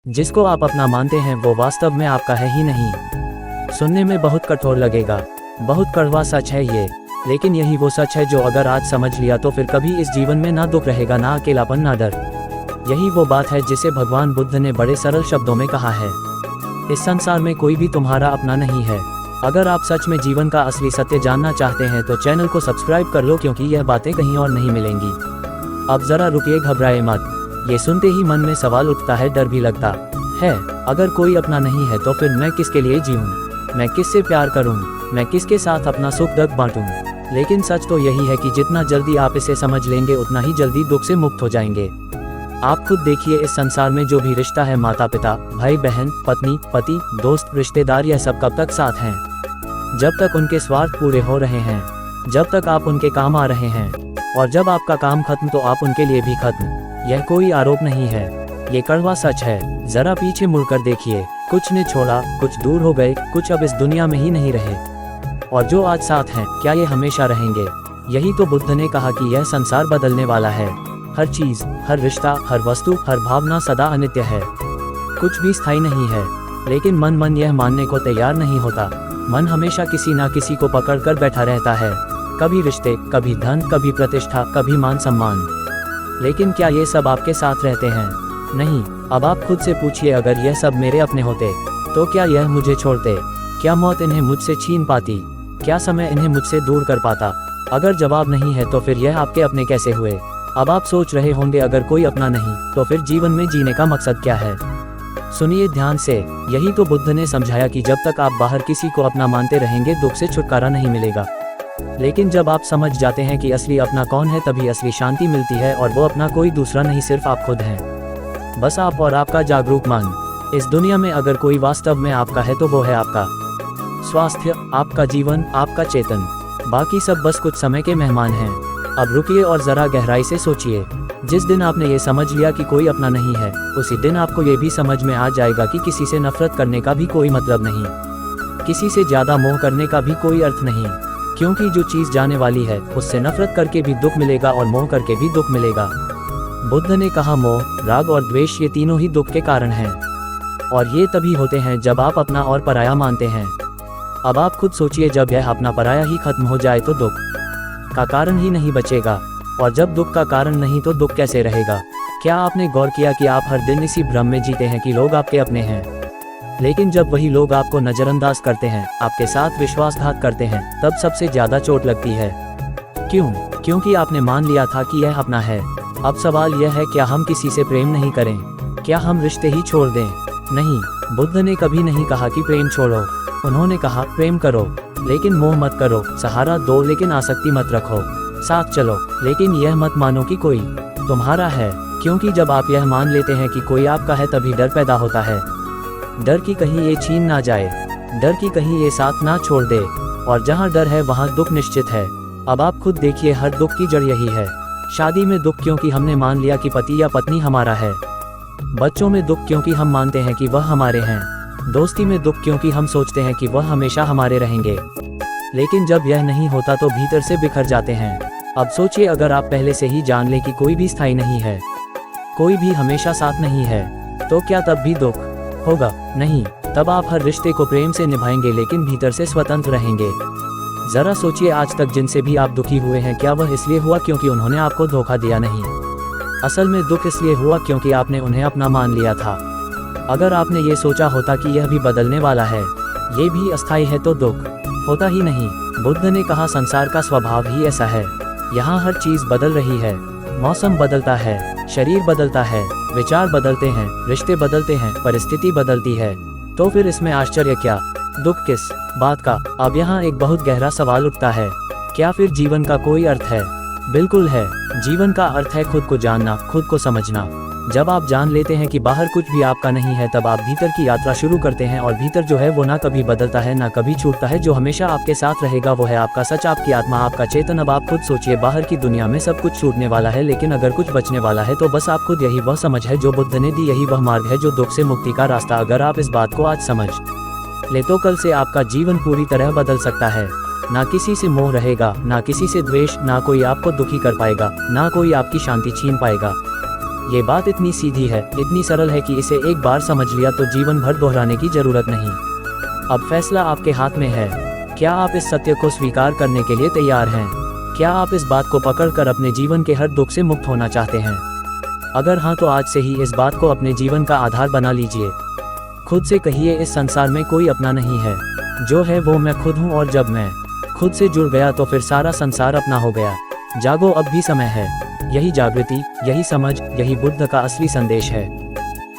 जिसको आप अपना मानते हैं वो वास्तव में आपका है ही नहीं। सुनने में बहुत कठोर लगेगा, बहुत कड़वा सच है ये, लेकिन यही वो सच है जो अगर आज समझ लिया तो फिर कभी इस जीवन में ना दुख रहेगा, ना अकेलापन, ना डर। यही वो बात है जिसे भगवान बुद्ध ने बड़े सरल शब्दों में कहा है। इस संसार में कोई भी तुम्हारा अपना नहीं है। अगर आप सच में जीवन का असली सत्य जानना चाहते हैं तो चैनल को सब्सक्राइब कर लो, क्योंकि यह बातें कहीं और नहीं मिलेंगी। अब जरा रुकिए, घबराए मत। ये सुनते ही मन में सवाल उठता है, डर भी लगता है। अगर कोई अपना नहीं है तो फिर मैं किसके लिए जीऊँ, मैं किससे प्यार करूँ, मैं किसके साथ अपना सुख दुख बांटूँ। लेकिन सच तो यही है कि जितना जल्दी आप इसे समझ लेंगे उतना ही जल्दी दुख से मुक्त हो जाएंगे। आप खुद देखिए, इस संसार में जो भी रिश्ता है, माता पिता, भाई बहन, पत्नी पति, दोस्त रिश्तेदार, यह सब कब तक साथ हैं? जब तक उनके स्वार्थ पूरे हो रहे हैं, जब तक आप उनके काम आ रहे हैं, और जब आपका काम खत्म तो आप उनके लिए भी खत्म। यह कोई आरोप नहीं है, ये कड़वा सच है। जरा पीछे मुड़कर देखिए, कुछ ने छोड़ा, कुछ दूर हो गए, कुछ अब इस दुनिया में ही नहीं रहे, और जो आज साथ हैं क्या ये हमेशा रहेंगे? यही तो बुद्ध ने कहा कि यह संसार बदलने वाला है। हर चीज, हर रिश्ता, हर वस्तु, हर भावना सदा अनित्य है, कुछ भी स्थायी नहीं है। लेकिन मन यह मानने को तैयार नहीं होता। मन हमेशा किसी ना किसी को पकड़ कर बैठा रहता है, कभी रिश्ते, कभी धन, कभी प्रतिष्ठा, कभी मान सम्मान। लेकिन क्या ये सब आपके साथ रहते हैं? नहीं। अब आप खुद से पूछिए, अगर यह सब मेरे अपने होते तो क्या यह मुझे छोड़ते? क्या मौत इन्हें मुझसे छीन पाती? क्या समय इन्हें मुझसे दूर कर पाता? अगर जवाब नहीं है तो फिर यह आपके अपने कैसे हुए? अब आप सोच रहे होंगे, अगर कोई अपना नहीं तो फिर जीवन में जीने का मकसद क्या है? सुनिए ध्यान से, यही तो बुद्ध ने समझाया कि जब तक आप बाहर किसी को अपना मानते रहेंगे दुख से छुटकारा नहीं मिलेगा। लेकिन जब आप समझ जाते हैं कि असली अपना कौन है, तभी असली शांति मिलती है, और वो अपना कोई दूसरा नहीं, सिर्फ आप खुद हैं। बस आप और आपका जागरूक मन। इस दुनिया में अगर कोई वास्तव में आपका है तो वो है आपका स्वास्थ्य, आपका जीवन, आपका चेतन। बाकी सब बस कुछ समय के मेहमान हैं। अब रुकिए और जरा गहराई से सोचिए। जिस दिन आपने ये समझ लिया कि कोई अपना नहीं है, उसी दिन आपको ये भी समझ में आ जाएगा कि किसी से नफरत करने का भी कोई मतलब नहीं, किसी से ज्यादा मोह करने का भी कोई अर्थ नहीं। क्योंकि जो चीज जाने वाली है उससे नफरत करके भी दुख मिलेगा और मोह करके भी दुख मिलेगा। बुद्ध ने कहा, मोह, राग और द्वेष ये तीनों ही दुख के कारण हैं, और ये तभी होते हैं जब आप अपना और पराया मानते हैं। अब आप खुद सोचिए, जब यह अपना पराया ही खत्म हो जाए तो दुख का कारण ही नहीं बचेगा, और जब दुख का कारण नहीं तो दुख कैसे रहेगा? क्या आपने गौर किया कि आप हर दिन इसी भ्रम में जीते हैं कि लोग आपके अपने हैं, लेकिन जब वही लोग आपको नजरअंदाज करते हैं, आपके साथ विश्वासघात करते हैं, तब सबसे ज्यादा चोट लगती है। क्यों? क्योंकि आपने मान लिया था कि यह अपना है। अब सवाल यह है, क्या हम किसी से प्रेम नहीं करें? क्या हम रिश्ते ही छोड़ दें? नहीं, बुद्ध ने कभी नहीं कहा कि प्रेम छोड़ो। उन्होंने कहा, प्रेम करो लेकिन मोह मत करो, सहारा दो लेकिन आसक्ति मत रखो, साथ चलो लेकिन यह मत मानो कि कोई तुम्हारा है। क्योंकि जब आप यह मान लेते हैं कि कोई आपका है, तभी डर पैदा होता है। डर की कहीं ये छीन ना जाए, डर की कहीं ये साथ ना छोड़ दे, और जहाँ डर है वहाँ दुख निश्चित है। अब आप खुद देखिए, हर दुख की जड़ यही है। शादी में दुख क्योंकि हमने मान लिया कि पति या पत्नी हमारा है। बच्चों में दुख क्योंकि हम मानते हैं कि वह हमारे हैं। दोस्ती में दुख क्योंकि हम सोचते हैं कि वह हमेशा हमारे रहेंगे। लेकिन जब यह नहीं होता तो भीतर से बिखर जाते हैं। अब सोचिए, अगर आप पहले से ही जान लें कि कोई भी स्थायी नहीं है, कोई भी हमेशा साथ नहीं है, तो क्या तब भी दुख होगा? नहीं, तब आप हर रिश्ते को प्रेम से निभाएंगे, लेकिन भीतर से स्वतंत्र रहेंगे। जरा सोचिए, आज तक जिनसे भी आप दुखी हुए हैं, क्या वह इसलिए हुआ क्योंकि उन्होंने आपको धोखा दिया? नहीं, असल में दुख इसलिए हुआ क्योंकि आपने उन्हें अपना मान लिया था। अगर आपने ये सोचा होता कि यह भी बदलने वाला है, ये भी अस्थायी है, तो दुख होता ही नहीं। बुद्ध ने कहा, संसार का स्वभाव ही ऐसा है। यहाँ हर चीज बदल रही है, मौसम बदलता है, शरीर बदलता है, विचार बदलते हैं, रिश्ते बदलते हैं, परिस्थिति बदलती है, तो फिर इसमें आश्चर्य क्या? दुख किस बात का? अब यहाँ एक बहुत गहरा सवाल उठता है, क्या फिर जीवन का कोई अर्थ है? बिल्कुल है। जीवन का अर्थ है खुद को जानना, खुद को समझना। जब आप जान लेते हैं कि बाहर कुछ भी आपका नहीं है, तब आप भीतर की यात्रा शुरू करते हैं, और भीतर जो है वो ना कभी बदलता है, ना कभी छूटता है। जो हमेशा आपके साथ रहेगा वो है आपका सच, आपकी आत्मा, आपका चेतन। अब आप खुद सोचिए, बाहर की दुनिया में सब कुछ छूटने वाला है, लेकिन अगर कुछ बचने वाला है तो बस आप खुद। यही वह समझ है जो बुद्ध ने दी, यही वह मार्ग है जो दुख से मुक्ति का रास्ता। अगर आप इस बात को आज समझ ले तो कल से आपका जीवन पूरी तरह बदल सकता है। ना किसी से मोह रहेगा, ना किसी से द्वेष, ना कोई आपको दुखी कर पाएगा, ना कोई आपकी शांति छीन पाएगा। ये बात इतनी सीधी है, इतनी सरल है कि इसे एक बार समझ लिया तो जीवन भर दोहराने की जरूरत नहीं। अब फैसला आपके हाथ में है। क्या आप इस सत्य को स्वीकार करने के लिए तैयार हैं? क्या आप इस बात को पकड़कर अपने जीवन के हर दुख से मुक्त होना चाहते हैं? अगर हाँ तो आज से ही इस बात को अपने जीवन का आधार बना लीजिए। खुद से कहिए, इस संसार में कोई अपना नहीं है, जो है वो मैं खुद हूँ, और जब मैं खुद से जुड़ गया तो फिर सारा संसार अपना हो गया। जागो, अब भी समय है। यही जागृति, यही समझ, यही बुद्ध का असली संदेश है।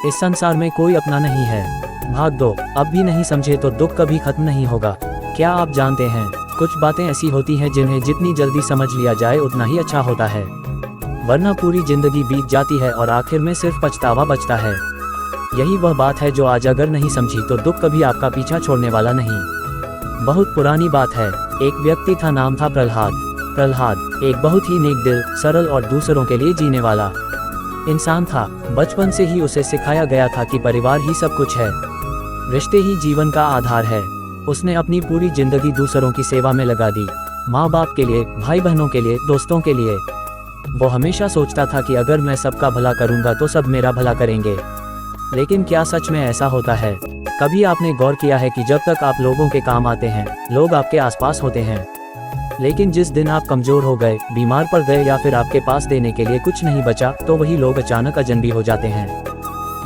इस संसार में कोई अपना नहीं है। भाग दो, अब भी नहीं समझे तो दुख कभी खत्म नहीं होगा। क्या आप जानते हैं, कुछ बातें ऐसी होती हैं जिन्हें जितनी जल्दी समझ लिया जाए उतना ही अच्छा होता है, वरना पूरी जिंदगी बीत जाती है और आखिर में सिर्फ पछतावा बचता है। यही वह बात है जो आज अगर नहीं समझी तो दुख कभी आपका पीछा छोड़ने वाला नहीं। बहुत पुरानी बात है। एक व्यक्ति था, नाम था प्रहलाद। प्रहलाद एक बहुत ही नेक दिल, सरल और दूसरों के लिए जीने वाला इंसान था। बचपन से ही उसे सिखाया गया था कि परिवार ही सब कुछ है, रिश्ते ही जीवन का आधार है। उसने अपनी पूरी जिंदगी दूसरों की सेवा में लगा दी, माँ बाप के लिए, भाई बहनों के लिए, दोस्तों के लिए। वो हमेशा सोचता था कि अगर मैं सबका भला करूँगा तो सब मेरा भला करेंगे। लेकिन क्या सच में ऐसा होता है? कभी आपने गौर किया है कि जब तक आप लोगों के काम आते हैं, लोग आपके आसपास होते हैं, लेकिन जिस दिन आप कमजोर हो गए, बीमार पड़ गए या फिर आपके पास देने के लिए कुछ नहीं बचा, तो वही लोग अचानक अजनबी हो जाते हैं।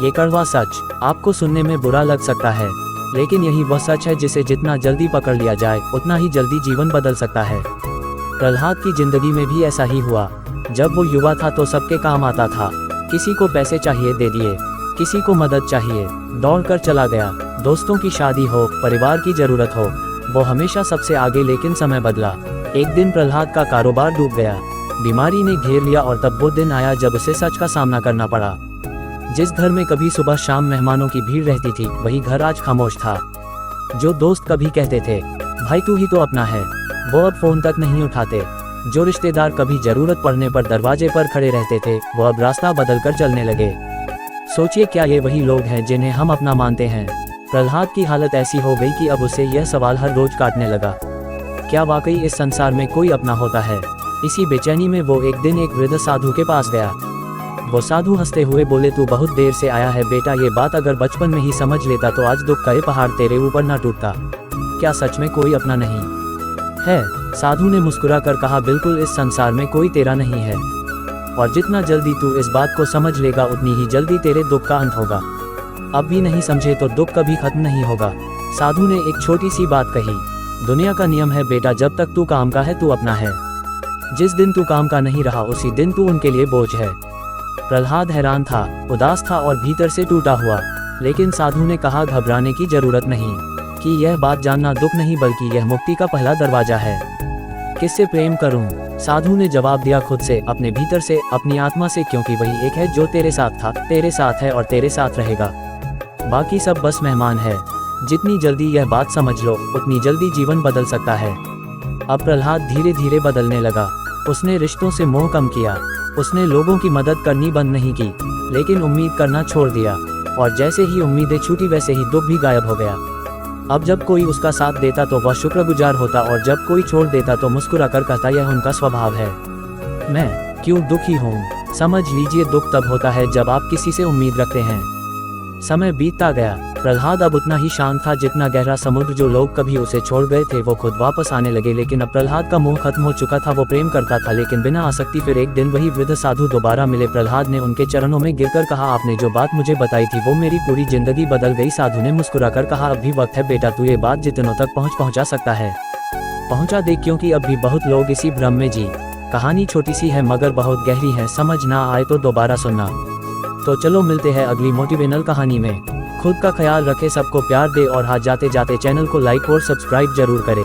ये कड़वा सच आपको सुनने में बुरा लग सकता है, लेकिन यही वह सच है जिसे जितना जल्दी पकड़ लिया जाए उतना ही जल्दी जीवन बदल सकता है। प्रहलाद की जिंदगी में भी ऐसा ही हुआ। जब वो युवा था तो सबके काम आता था। किसी को पैसे चाहिए, दे दिए। किसी को मदद चाहिए, दौड़ कर चला गया। दोस्तों की शादी हो, परिवार की जरूरत हो, वो हमेशा सबसे आगे। लेकिन समय बदला। एक दिन प्रहलाद का कारोबार डूब गया, बीमारी ने घेर लिया और तब वो दिन आया जब उसे सच का सामना करना पड़ा। जिस घर में कभी सुबह शाम मेहमानों की भीड़ रहती थी, वही घर आज खामोश था। जो दोस्त कभी कहते थे भाई तू ही तो अपना है, वो अब फोन तक नहीं उठाते। जो रिश्तेदार कभी जरूरत पड़ने पर दरवाजे पर खड़े रहते थे, वो अब रास्ता बदलकर चलने लगे। सोचिए, क्या ये वही लोग हैं जिन्हें हम अपना मानते हैं? प्रहलाद की हालत ऐसी हो गई कि अब उसे यह सवाल हर रोज काटने लगा, क्या वाकई इस संसार में कोई अपना होता है? इसी बेचैनी में वो एक दिन एक वृद्ध साधु के पास गया। वो साधु हंसते हुए बोले, तू बहुत देर से आया है बेटा, ये बात अगर बचपन में ही समझ लेता तो आज दुख का ये पहाड़ तेरे ऊपर ना टूटता। क्या सच में कोई अपना नहीं है? साधु ने मुस्कुरा कर कहा, बिल्कुल, इस संसार में कोई तेरा नहीं है, और जितना जल्दी तू इस बात को समझ लेगा उतनी ही जल्दी तेरे दुख का अंत होगा। अब भी नहीं समझे तो दुख कभी खत्म नहीं होगा। साधु ने एक छोटी सी बात कही, दुनिया का नियम है बेटा, जब तक तू काम का है तू अपना है, जिस दिन तू काम का नहीं रहा उसी दिन तू उनके लिए बोझ है। प्रहलाद हैरान था, उदास था और भीतर से टूटा हुआ। लेकिन साधु ने कहा, घबराने की जरूरत नहीं, कि यह बात जानना दुख नहीं बल्कि यह मुक्ति का पहला दरवाजा है। किससे प्रेम करूं? साधु ने जवाब दिया, खुद से, अपने भीतर से, अपनी आत्मा से, क्योंकि वही एक है जो तेरे साथ था, तेरे साथ है और तेरे साथ रहेगा। बाकी सब बस मेहमान है। जितनी जल्दी यह बात समझ लो उतनी जल्दी जीवन बदल सकता है। अब प्रहलाद धीरे धीरे बदलने लगा। उसने रिश्तों से मोह कम किया, उसने लोगों की मदद करनी बंद नहीं की, लेकिन उम्मीद करना छोड़ दिया। और जैसे ही उम्मीदें छूटी वैसे ही दुख भी गायब हो गया। अब जब कोई उसका साथ देता तो वह शुक्रगुजार होता, और जब कोई छोड़ देता तो मुस्कुरा कर कहता, यह उनका स्वभाव है, मैं क्यों दुखी हूँ? समझ लीजिए, दुख तब होता है जब आप किसी से उम्मीद रखते हैं। समय बीतता गया। प्रहलाद अब उतना ही शांत था जितना गहरा समुद्र। जो लोग कभी उसे छोड़ गए थे वो खुद वापस आने लगे, लेकिन अब प्रहलाद का मोह खत्म हो चुका था। वो प्रेम करता था लेकिन बिना आसक्ति। फिर एक दिन वही वृद्ध साधु दोबारा मिले। प्रहलाद ने उनके चरणों में गिरकर कहा, आपने जो बात मुझे बताई थी वो मेरी पूरी जिंदगी बदल गई। साधु ने मुस्कुराकर कहा, अब भी वक्त है बेटा, तू ये बात जितनों तक पहुंचा सकता है पहुंचा दे, क्योंकि अब भी बहुत लोग इसी भ्रम में जी। कहानी छोटी सी है मगर बहुत गहरी है, समझ ना आए तो दोबारा सुनना। तो चलो मिलते हैं अगली मोटिवेशनल कहानी में। खुद का ख्याल रखें, सबको प्यार दे, और हाथ जाते जाते चैनल को लाइक और सब्सक्राइब जरूर करें।